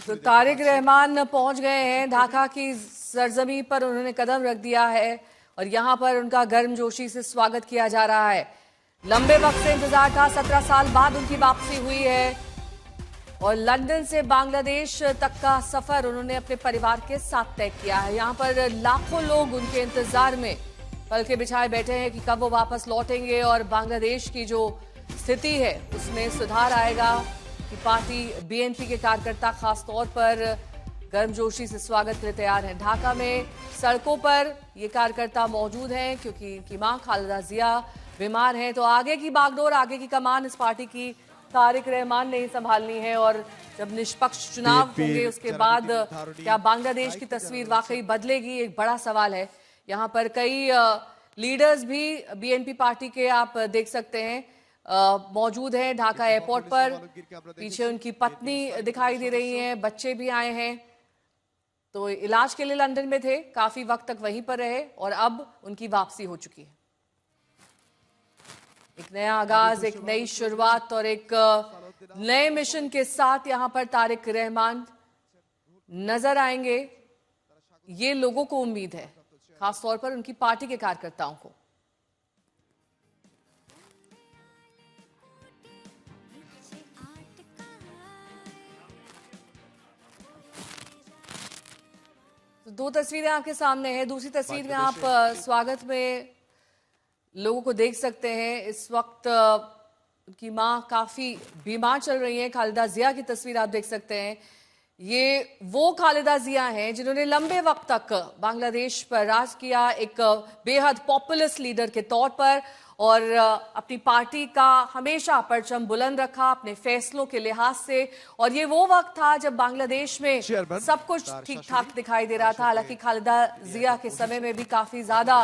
तो तारिक रहमान पहुंच गए हैं ढाका की सरजमी पर, उन्होंने कदम रख दिया है और यहां पर उनका गर्मजोशी से स्वागत किया जा रहा है। लंबे वक्त से इंतजार था, 17 साल बाद उनकी वापसी हुई है और लंदन से बांग्लादेश तक का सफर उन्होंने अपने परिवार के साथ तय किया है। यहां पर लाखों लोग उनके इंतजार में पलके बिछाए बैठे हैं कि कब वो वापस लौटेंगे और बांग्लादेश की जो स्थिति है उसमें सुधार आएगा, कि पार्टी बीएनपी के कार्यकर्ता खास तौर पर गर्मजोशी से स्वागत के लिए तैयार हैं। ढाका में सड़कों पर ये कार्यकर्ता मौजूद हैं क्योंकि इनकी मां खालिदा जिया बीमार हैं। तो आगे की बागडोर, आगे की कमान इस पार्टी की तारिक रहमान ने ही संभालनी है और जब निष्पक्ष चुनाव होंगे उसके बाद क्या बांग्लादेश की तस्वीर वाकई बदलेगी, एक बड़ा सवाल है। यहाँ पर कई लीडर्स भी बीएनपी पार्टी के आप देख सकते हैं मौजूद हैं ढाका एयरपोर्ट पर। पीछे उनकी पत्नी दिखाई दे रही हैं, बच्चे भी आए हैं। तो इलाज के लिए लंदन में थे, काफी वक्त तक वहीं पर रहे और अब उनकी वापसी हो चुकी है। एक नया आगाज, एक नई शुरुआत और एक नए मिशन के साथ यहां पर तारिक रहमान नजर आएंगे, ये लोगों को उम्मीद है, खास तौर पर उनकी पार्टी के कार्यकर्ताओं को। तो दो तस्वीरें आपके सामने हैं। दूसरी तस्वीर में आप स्वागत में लोगों को देख सकते हैं। इस वक्त उनकी मां काफी बीमार चल रही हैं। खालिदा जिया की तस्वीर आप देख सकते हैं। ये वो खालिदा जिया हैं जिन्होंने लंबे वक्त तक बांग्लादेश पर राज किया, एक बेहद पॉपुलिस्ट लीडर के तौर पर, और अपनी पार्टी का हमेशा परचम बुलंद रखा अपने फैसलों के लिहाज से। और ये वो वक्त था जब बांग्लादेश में सब कुछ ठीक ठाक दिखाई दे रहा था। हालांकि खालिदा जिया के समय में भी काफी ज्यादा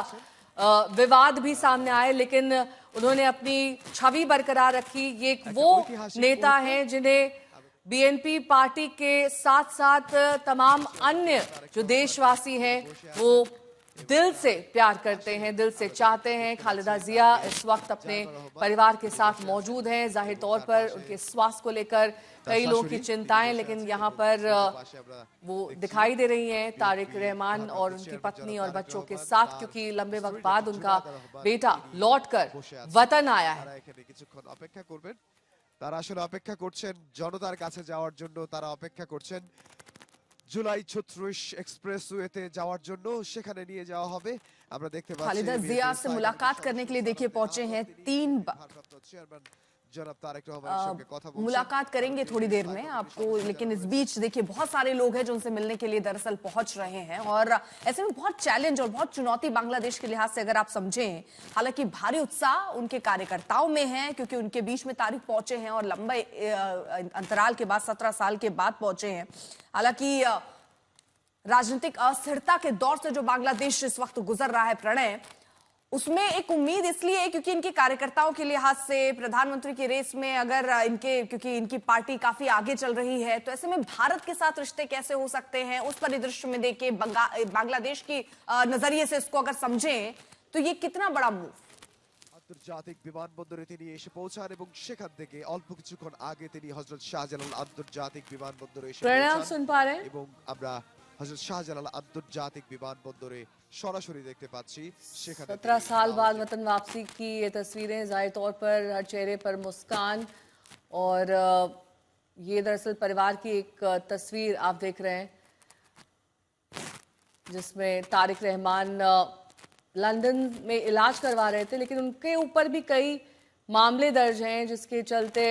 विवाद भी सामने आए, लेकिन उन्होंने अपनी छवि बरकरार रखी। ये वो नेता हैं जिन्हें बीएनपी पार्टी के साथ साथ तमाम अन्य जो देशवासी हैं वो दिल से प्यार करते हैं, दिल से चाहते हैं। खालिदा जिया इस वक्त अपने परिवार के साथ मौजूद हैं। जाहिर तौर पर उनके स्वास्थ्य को लेकर कई लोगों की चिंताएं, लेकिन यहाँ पर वो दिखाई दे रही हैं तारिक रहमान और उनकी पत्नी और बच्चों के साथ, क्योंकि लंबे वक्त बाद उनका बेटा लौटकर वतन आया है। তারা আসলে অপেক্ষা করছেন জনতার কাছে যাওয়ার জন্য, তারা অপেক্ষা করছেন জুলাই 36 এক্সপ্রেসওয়েতে যাওয়ার জন্য, সেখানে নিয়ে যাওয়া হবে। আমরা দেখতে পাচ্ছি खालिदा जिया से मुलाकात करने के लिए देखिए पहुंचे हैं 3 बार। जनाब तारिक रहमान के कथा मुलाकात करेंगे थोड़ी देर में आपको, लेकिन इस बीच देखिए बहुत सारे लोग हैं जो उनसे मिलने के लिए दरअसल पहुंच रहे हैं और ऐसे में बहुत चैलेंज और बहुत चुनौती बांग्लादेश के लिहाज से अगर आप समझें। हालांकि भारी उत्साह उनके कार्यकर्ताओं में है क्योंकि उनके बीच में तारिक पहुंचे हैं और लंबे अंतराल के बाद 17 साल के बाद पहुंचे हैं। हालांकि राजनीतिक अस्थिरता के दौर से जो बांग्लादेश इस वक्त गुजर रहा है प्रणय, उसमें एक उम्मीद इसलिए है क्योंकि इनके कार्यकर्ताओं के लिहाज से प्रधानमंत्री की रेस में अगर क्योंकि इनकी पार्टी काफी आगे चल रही है, तो ऐसे में भारत के साथ रिश्ते कैसे हो सकते हैं उस परिदृश्य में देखिए बांग्लादेश की नजरिए से इसको अगर समझें तो ये कितना बड़ा मूव। আন্তর্জাতিক বিমানবন্দরে তিনি এসে পৌঁছান এবং সেখান থেকে অল্প কিছুক্ষণ আগে তিনি হযরত শাহজালাল আন্তর্জাতিক বিমানবন্দরে এসে পৌঁছান। सुन पा रहे हैं এবং আমরা হযরত শাহজালাল আন্তর্জাতিক বিমানবন্দরে সরাসরি দেখতে পাচ্ছি। সেখানে 17 साल बाद वतन वापसी की ये तस्वीरें, जाहिर तौर पर हर चेहरे पर मुस्कान, और ये दरअसल परिवार की एक तस्वीर आप देख रहे हैं जिसमें तारिक रहमान लंदन में इलाज करवा रहे थे, लेकिन उनके ऊपर भी कई मामले दर्ज हैं जिसके चलते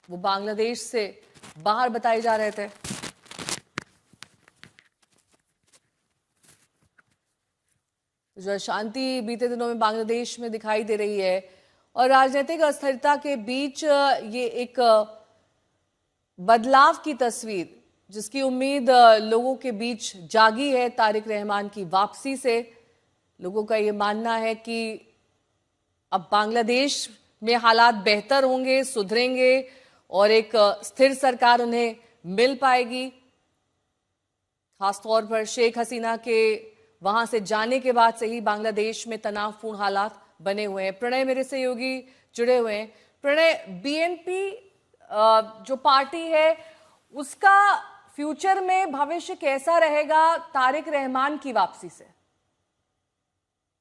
वो बांग्लादेश से बाहर बताए जा रहे थे। जो अशांति बीते दिनों में बांग्लादेश में दिखाई दे रही है और राजनीतिक अस्थिरता के बीच ये एक बदलाव की तस्वीर जिसकी उम्मीद लोगों के बीच जागी है तारिक रहमान की वापसी से। लोगों का ये मानना है कि अब बांग्लादेश में हालात बेहतर होंगे, सुधरेंगे और एक स्थिर सरकार उन्हें मिल पाएगी। खासतौर पर शेख हसीना के वहां से जाने के बाद से ही बांग्लादेश में तनावपूर्ण हालात बने हुए हैं। प्रणय मेरे सहयोगी जुड़े हुए हैं। प्रणय, बीएनपी जो पार्टी है उसका फ्यूचर में भविष्य कैसा रहेगा तारिक रहमान की वापसी से?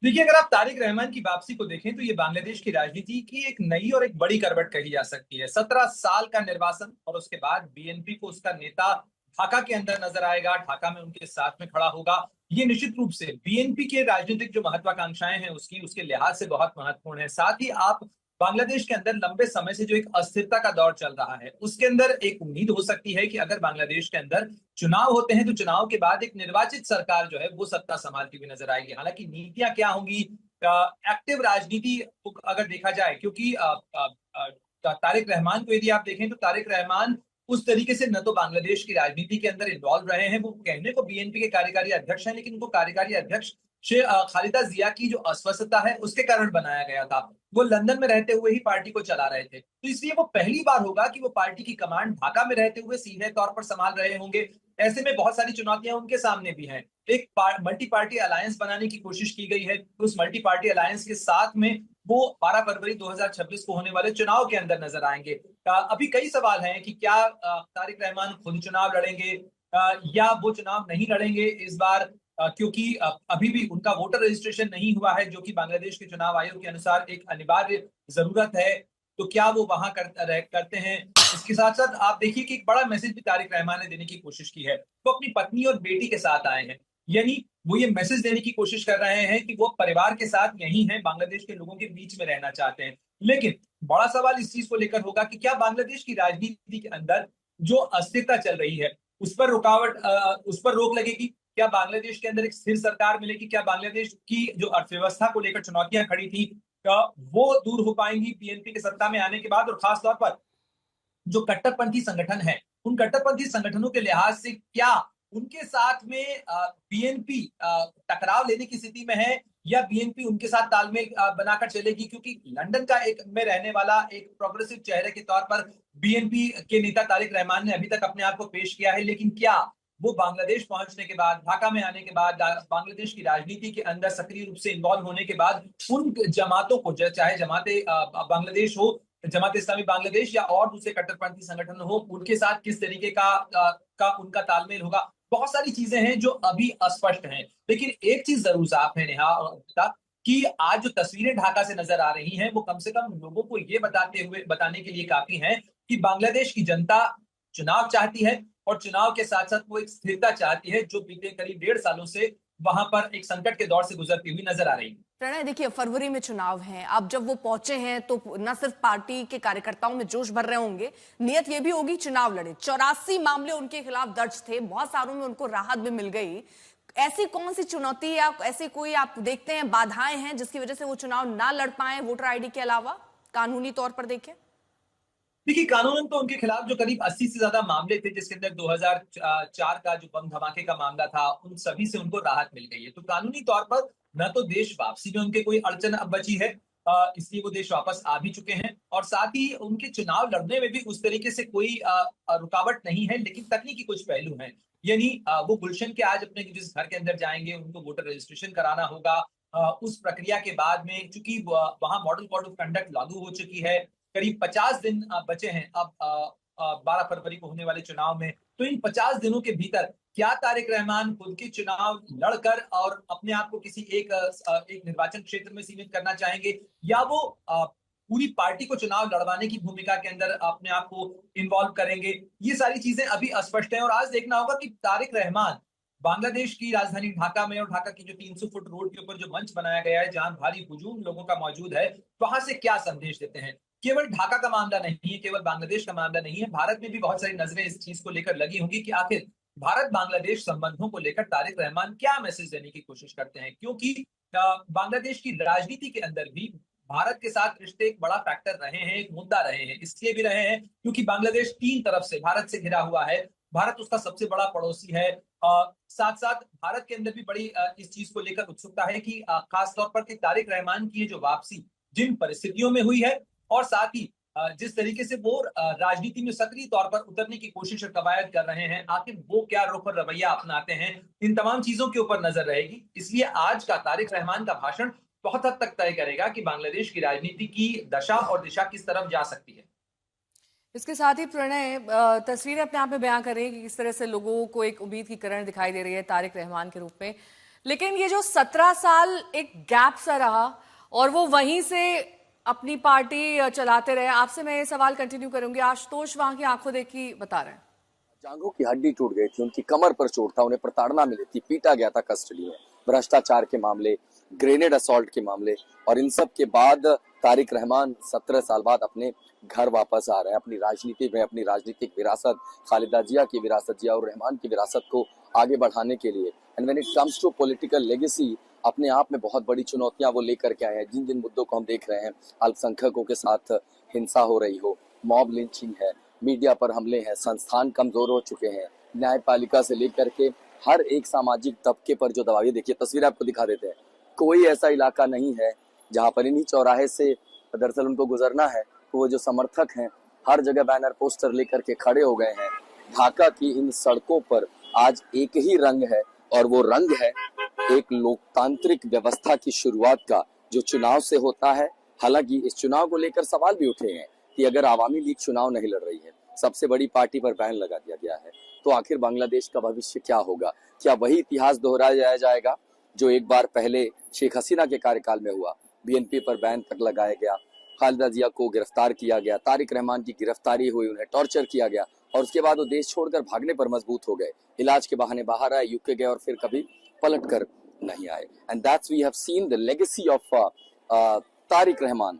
देखिए, अगर आप तारिक रहमान की वापसी को देखें तो ये बांग्लादेश की राजनीति की एक नई और एक बड़ी करवट कही जा सकती है। 17 साल का निर्वासन और उसके बाद बीएनपी को उसका नेता ढाका के अंदर नजर आएगा, ढाका में उनके साथ में खड़ा होगा। ये निश्चित रूप से बीएनपी के राजनीतिक जो महत्वाकांक्षाएं हैं उसके लिहाज से बहुत महत्वपूर्ण है। साथ ही आप बांग्लादेश के अंदर लंबे समय से जो एक अस्थिरता का दौर चल रहा है उसके अंदर एक उम्मीद हो सकती है कि अगर बांग्लादेश के अंदर चुनाव होते हैं तो चुनाव के बाद एक निर्वाचित सरकार जो है वो सत्ता संभालती हुई नजर आएगी। हालांकि नीतियां क्या होंगी, एक्टिव राजनीति अगर देखा जाए, क्योंकि तारिक रहमान को यदि आप देखें तो तारिक रहमान उस तरीके से न तो बांग्लादेश की राजनीति के अंदर इन्वॉल्व रहे हैं। वो कहने को बीएनपी के कार्यकारी अध्यक्ष हैं, लेकिन उनको कार्यकारी अध्यक्ष खालिदा जिया की जो अस्वस्थता है उसके कारण बनाया गया था। वो लंदन में रहते हुए ही पार्टी को चला रहे थे, तो इसलिए वो पहली बार होगा कि वो पार्टी की कमांड ढाका में रहते हुए सीधे तौर पर संभाल रहे होंगे। ऐसे में बहुत सारी चुनौतियां उनके सामने भी हैं। एक मल्टी पार्टी अलायंस बनाने की कोशिश की गई है, तो उस मल्टी पार्टी अलायंस के साथ में वो 12 फरवरी 2026 को होने वाले चुनाव के अंदर नजर आएंगे। अभी कई सवाल हैं कि क्या तारिक रहमान खुद चुनाव लड़ेंगे या वो चुनाव नहीं लड़ेंगे इस बार, क्योंकि अभी भी उनका वोटर रजिस्ट्रेशन नहीं हुआ है, जो कि बांग्लादेश के चुनाव आयोग के अनुसार एक अनिवार्य जरूरत है। तो क्या वो वहां करते हैं। इसके साथ साथ आप देखिए कि एक बड़ा मैसेज भी तारिक रहमान ने देने की कोशिश की है। वो अपनी पत्नी और बेटी के साथ आए हैं, यानी वो ये मैसेज देने की कोशिश कर रहे हैं कि वो परिवार के साथ यहीं हैं, बांग्लादेश के लोगों के बीच में रहना चाहते हैं। लेकिन बड़ा सवाल इस चीज को लेकर होगा कि क्या बांग्लादेश की राजनीति के अंदर जो अस्थिरता चल रही है उस पर उस पर रोक लगेगी? क्या बांग्लादेश के अंदर एक स्थिर सरकार मिलेगी? क्या बांग्लादेश की जो अर्थव्यवस्था को लेकर चुनौतियां खड़ी थी वो दूर हो पाएंगी बीएनपी के सत्ता में आने के बाद? और खासतौर पर जो कट्टरपंथी संगठन है, उन कट्टरपंथी संगठनों के लिहाज से क्या उनके साथ में बीएनपी टकराव लेने की स्थिति में है, या बीएनपी उनके साथ तालमेल बनाकर चलेगी? क्योंकि लंदन का एक में रहने वाला एक प्रोग्रेसिव चेहरे के तौर पर बीएनपी के नेता तारिक रहमान ने अभी तक अपने आप को पेश किया है, लेकिन क्या वो बांग्लादेश पहुंचने के बाद, ढाका में आने के बाद, बांग्लादेश की राजनीति के अंदर सक्रिय रूप से इन्वॉल्व होने के बाद उन जमातों को, चाहे जमाते बांग्लादेश हो, जमात इस्लामी बांग्लादेश या और दूसरे कट्टरपंथी संगठन हो, उनके साथ किस तरीके का उनका तालमेल होगा? बहुत सारी चीजें हैं जो अभी अस्पष्ट हैं। लेकिन एक चीज जरूर साफ है नेहा और अमृता, कि आज जो तस्वीरें ढाका से नजर आ रही हैं वो कम से कम लोगों को ये बताने के लिए काफी हैं कि बांग्लादेश की जनता चुनाव चाहती है, और चुनाव के साथ साथ वो एक स्थिरता चाहती है जो बीते करीब 1.5 सालों से वहां पर एक संकट के दौर से गुजरती हुई नजर आ रही है। प्रणय, देखिए फरवरी में चुनाव हैं, अब जब वो पहुंचे हैं तो न सिर्फ पार्टी के कार्यकर्ताओं में जोश भर रहे होंगे, नियत ये भी होगी चुनाव लड़े। 84 मामले उनके खिलाफ दर्ज थे, बहुत सारों में उनको राहत भी मिल गई। ऐसी कौन सी चुनौती या ऐसे कोई आप देखते हैं बाधाएं हैं जिसकी वजह से वो चुनाव ना लड़ पाए वोटर आईडी के अलावा, कानूनी तौर पर देखें? देखिए, कानूनन तो उनके खिलाफ जो करीब 80 से ज्यादा मामले थे, जिसके अंदर 2004 का जो बम धमाके का मामला था, उन सभी से उनको राहत मिल गई है। तो कानूनी तौर पर न तो देश वापसी में उनके कोई अड़चन अब बची है, इसलिए वो देश वापस आ भी चुके हैं, और साथ ही उनके चुनाव लड़ने में भी उस तरीके से कोई रुकावट नहीं है। लेकिन तकनीकी कुछ पहलू हैं, यानी वो गुलशन के आज अपने जिस घर के अंदर जाएंगे उनको वोटर रजिस्ट्रेशन कराना होगा। उस प्रक्रिया के बाद में चूंकि वहां मॉडल कोड ऑफ कंडक्ट लागू हो चुकी है, करीब 50 दिन बचे हैं अब 12 फरवरी को होने वाले चुनाव में। तो इन 50 दिनों के भीतर क्या तारिक रहमान खुद के चुनाव लड़कर और अपने आप को किसी एक निर्वाचन क्षेत्र में सीमित करना चाहेंगे, या वो पूरी पार्टी को चुनाव लड़वाने की भूमिका के अंदर अपने आप को इन्वॉल्व करेंगे? ये सारी चीजें अभी अस्पष्ट हैं, और आज देखना होगा कि तारिक रहमान बांग्लादेश की राजधानी ढाका में और ढाका की जो 300 फुट रोड के ऊपर जो मंच बनाया गया है जहां भारी हुजूम लोगों का मौजूद है, वहां से क्या संदेश देते हैं। केवल ढाका का मामला नहीं है, केवल बांग्लादेश का मामला नहीं है, भारत में भी बहुत सारी नजरें इस चीज को लेकर लगी होंगी कि आखिर भारत बांग्लादेश संबंधों को लेकर तारिक रहमान क्या मैसेज देने की कोशिश करते हैं। क्योंकि बांग्लादेश की राजनीति के अंदर भी भारत के साथ रिश्ते एक बड़ा फैक्टर रहे हैं, एक मुद्दा रहे हैं। इसलिए भी रहे हैं क्योंकि बांग्लादेश 3 तरफ से भारत से घिरा हुआ है, भारत उसका सबसे बड़ा पड़ोसी है। साथ साथ भारत के अंदर भी बड़ी इस चीज को लेकर उत्सुकता है कि खासतौर पर कि तारिक रहमान की जो वापसी जिन परिस्थितियों में हुई है, और साथ ही जिस तरीके से वो राजनीति में सक्रिय तौर पर उतरने की कोशिश और कवायद कर रहे हैं, आखिर वो क्या रुख और रवैया अपनाते हैं, इन तमाम चीजों के ऊपर नजर रहेगी। इसलिए आज का तारिक रहमान का भाषण बहुत हद तक तय करेगा कि बांग्लादेश की राजनीति की दशा और दिशा किस तरफ जा सकती है। इसके साथ ही प्रणय तस्वीरें अपने आप में बयां कर रही है कि किस तरह से लोगों को एक उम्मीद की किरण दिखाई दे रही है तारिक रहमान के रूप में। लेकिन ये जो 17 साल एक गैप सा रहा और वो वहीं से अपनी पार्टी चलाते रहे, आपसे मैं ये सवाल कंटिन्यू करूंगी। आशुतोष वहां की आंखों देखी बता रहे हैं। जांघों की हड्डी टूट गई थी, उनकी कमर पर चोट था, उन्हें प्रताड़ना मिली थी, पीटा गया था कस्टडी में, भ्रष्टाचार के मामले, ग्रेनेड असॉल्ट के मामले, और इन सब के बाद तारिक रहमान 17 साल बाद अपने घर वापस आ रहे हैं। अपनी राजनीति में अपनी राजनीतिक विरासत, खालिदा जिया की विरासत, जिया और रहमान की विरासत को आगे बढ़ाने के लिए, and when it comes to political legacy, अपने आप में बहुत बड़ी चुनौतियां वो लेकर के आए हैं। जिन जिन मुद्दों को हम देख रहे हैं, अल्पसंख्यकों के साथ हिंसा हो रही हो, मॉब लिंचिंग है, मीडिया पर हमले हैं, संस्थान कमजोर हो चुके हैं, न्यायपालिका से लेकर के हर एक सामाजिक तबके पर जो दबाव, देखिए तस्वीर आपको दिखा देते हैं, कोई ऐसा इलाका नहीं है जहां पर इन्हीं चौराहे से दरअसल उनको गुजरना है तो वो जो समर्थक हैं हर जगह बैनर पोस्टर लेकर के खड़े हो गए हैं। ढाका की इन सड़कों पर आज एक ही रंग है, और वो रंग है एक लोकतांत्रिक व्यवस्था की शुरुआत का, जो चुनाव से होता है। हालांकि इस चुनाव को लेकर सवाल भी उठे हैं कि अगर आवामी लीग चुनाव नहीं लड़ रही है, सबसे बड़ी पार्टी पर बैन लगा दिया गया है, तो आखिर बांग्लादेश का भविष्य क्या होगा? क्या वही इतिहास दोहराया जाएगा जो एक बार पहले शेख हसीना के कार्यकाल में हुआ? बीएनपी पर बैन तक लगाया गया, खालिदा जिया को गिरफ्तार किया गया, तारिक रहमान की गिरफ्तारी हुई, उन्हें टॉर्चर किया गया, और उसके बाद वो देश छोड़कर भागने पर मजबूत हो गए, इलाज के बहाने बाहर आए, यूके गए और फिर कभी पलट कर नहीं आए। And that's we have seen the legacy of Tarique Rahman.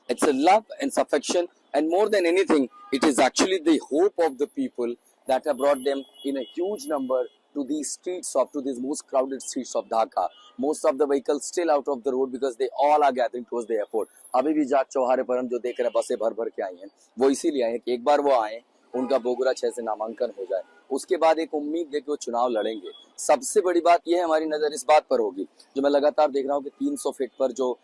It's a love and affection, and more than anything, it is actually the hope of the people that have brought them in a huge number to these streets to these most crowded streets of Dhaka. Most of the vehicles still out of the road because they all are gathering towards the airport. अभी भी जाट चौहारे पर हम जो देख रहे हैं, बसें भर भर के आई हैं, वो इसीलिए आए हैं कि एक बार वो आए, उनका बोगरा 6 से नामांकन हो जाए, उसके बाद एक उम्मीद है कि वो चुनाव लड़ेंगे। सबसे बड़ी बात यह है, हमारी नजर इस बात पर होगी, जो मैं लगातार देख रहा हूँ कि 300 फीट पर जो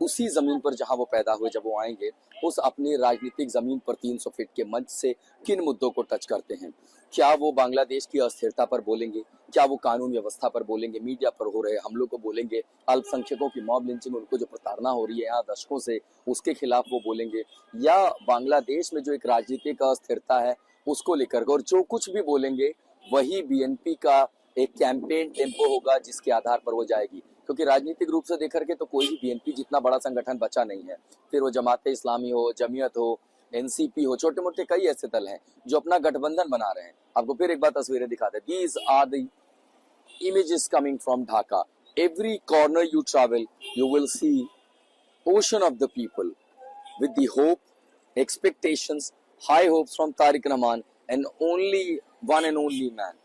उसी जमीन पर जहां वो पैदा हुए, जब वो आएंगे उस अपनी राजनीतिक जमीन पर 300 फीट के मंच से किन मुद्दों को टच करते हैं? क्या वो बांग्लादेश की अस्थिरता पर बोलेंगे? क्या वो कानून व्यवस्था पर बोलेंगे? मीडिया पर हो रहे हमलों को बोलेंगे? अल्पसंख्यकों की मॉब लिंचिंग, उनको जो प्रताड़ना हो रही है यहाँ दशकों से, उसके खिलाफ वो बोलेंगे? या बांग्लादेश में जो एक राजनीतिक अस्थिरता है उसको लेकर? और जो कुछ भी बोलेंगे वही बीएनपी का एक कैंपेन टेम्पो होगा जिसके आधार पर वो जाएगी, क्योंकि राजनीतिक रूप से देख करके तो कोई भी बीएनपी जितना बड़ा संगठन बचा नहीं है। फिर वो जमाते इस्लामी हो, जमीयत हो, एनसीपी हो, छोटे मोटे कई ऐसे दल हैं जो अपना गठबंधन बना रहे हैं। आपको फिर एक बार तस्वीरें दिखा दे। These are the images coming from Dhaka. Every corner you travel, you will see ocean of the people with the hope, expectations, high hopes from Tariq Rahman, and only one and only man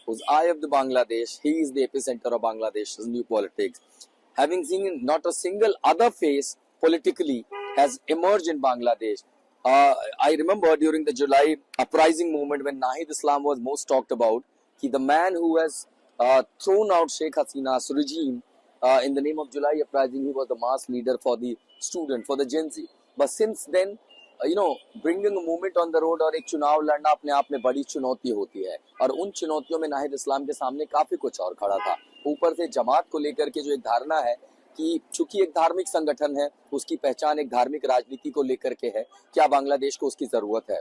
whose eye of the Bangladesh. He is the epicenter of Bangladesh's new politics. Having seen not a single other face politically has emerged in Bangladesh. I remember during the July uprising movement when Nahid Islam was most talked about, the man who has thrown out Sheikh Hasina's regime in the name of July uprising, he was the mass leader for the student, for the Gen Z. But since then, bringing a movement on the road और एक चुनाव लड़ना अपने आप में बड़ी चुनौती होती है, और उन चुनौतियों में नाहिद इस्लाम के सामने काफी कुछ और खड़ा था। ऊपर से जमात को लेकर के जो एक धारणा है कि चूंकि एक धार्मिक संगठन है, उसकी पहचान एक धार्मिक राजनीति को लेकर के है, क्या बांग्लादेश को उसकी जरूरत है?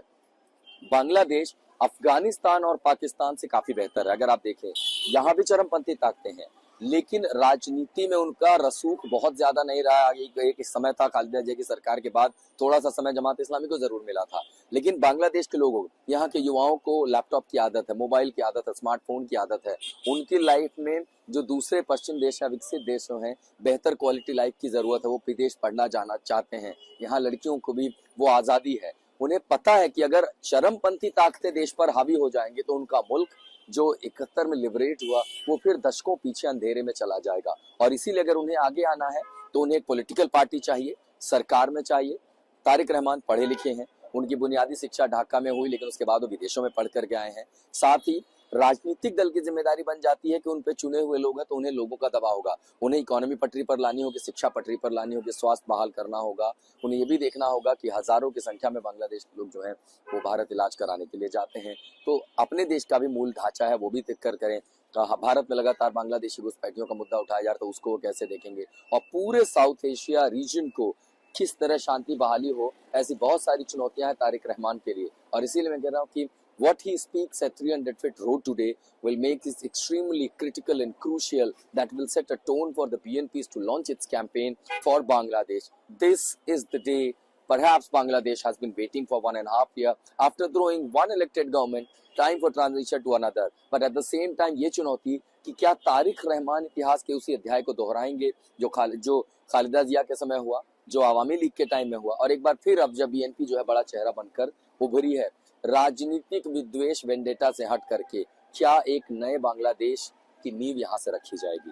बांग्लादेश अफगानिस्तान और पाकिस्तान से काफी बेहतर है। अगर आप देखें, यहाँ भी चरमपंथी ताकतें हैं, लेकिन राजनीति में उनका रसूख बहुत ज्यादा नहीं रहा। एक समय था खालिदा जिया की सरकार के बाद, थोड़ा सा समय जमात इस्लामी को जरूर मिला था, लेकिन बांग्लादेश के लोगों, यहाँ के युवाओं को लैपटॉप की आदत है, मोबाइल की आदत है, स्मार्टफोन की आदत है। उनकी लाइफ में जो दूसरे पश्चिम देश या विकसित देशों हैं, बेहतर क्वालिटी लाइफ की जरूरत है। वो विदेश पढ़ना जाना चाहते हैं, यहाँ लड़कियों को भी वो आजादी है। उन्हें पता है कि अगर चरमपंथी ताकतें देश पर हावी हो जाएंगे तो उनका मुल्क जो 71 में लिबरेट हुआ वो फिर दशकों पीछे अंधेरे में चला जाएगा। और इसीलिए अगर उन्हें आगे आना है तो उन्हें एक पॉलिटिकल पार्टी चाहिए, सरकार में चाहिए। तारिक रहमान पढ़े लिखे हैं, उनकी बुनियादी शिक्षा ढाका में हुई, लेकिन उसके बाद वो विदेशों में पढ़ कर के आए हैं। साथ ही राजनीतिक दल की जिम्मेदारी बन जाती है कि उन पे चुने हुए लोग हैं तो उन्हें लोगों का दबाव होगा, उन्हें इकोनॉमी पटरी पर लानी होगी, शिक्षा पटरी पर लानी होगी, स्वास्थ्य बहाल करना होगा। उन्हें ये भी देखना होगा कि हजारों की संख्या में बांग्लादेश के लोग जो हैं वो भारत इलाज कराने के लिए जाते हैं, तो अपने देश का भी मूल ढांचा है वो भी देख कर करें। भारत में लगातार बांग्लादेशी घुसपैठियों का मुद्दा उठाया जा रहा है तो उसको वो कैसे देखेंगे, और पूरे साउथ एशिया रीजन को किस तरह शांति बहाली हो, ऐसी बहुत सारी चुनौतियां हैं तारिक रहमान के लिए। और इसीलिए मैं कह रहा हूँ कि what he speaks at 300 feet road today will make this extremely critical and crucial, that will set a tone for the BNPs to launch its campaign for Bangladesh. This is the day perhaps Bangladesh has been waiting for 1.5 years after throwing one elected government, time for transition to another. But at the same time ये चुनौती कि क्या तारिक रहमान इतिहास के उसी अध्याय को दोहराएंगे जो खालिदा जिया के समय हुआ, जो आवामी लीग के टाइम में हुआ, और एक बार फिर अब जब बीएनपी जो है बड़ा चेहरा बनकर उभरी है राजनीतिक विद्वेष वेंडेटा से हट करके, क्या एक नए बांग्लादेश की नींव यहां से रखी जाएगी।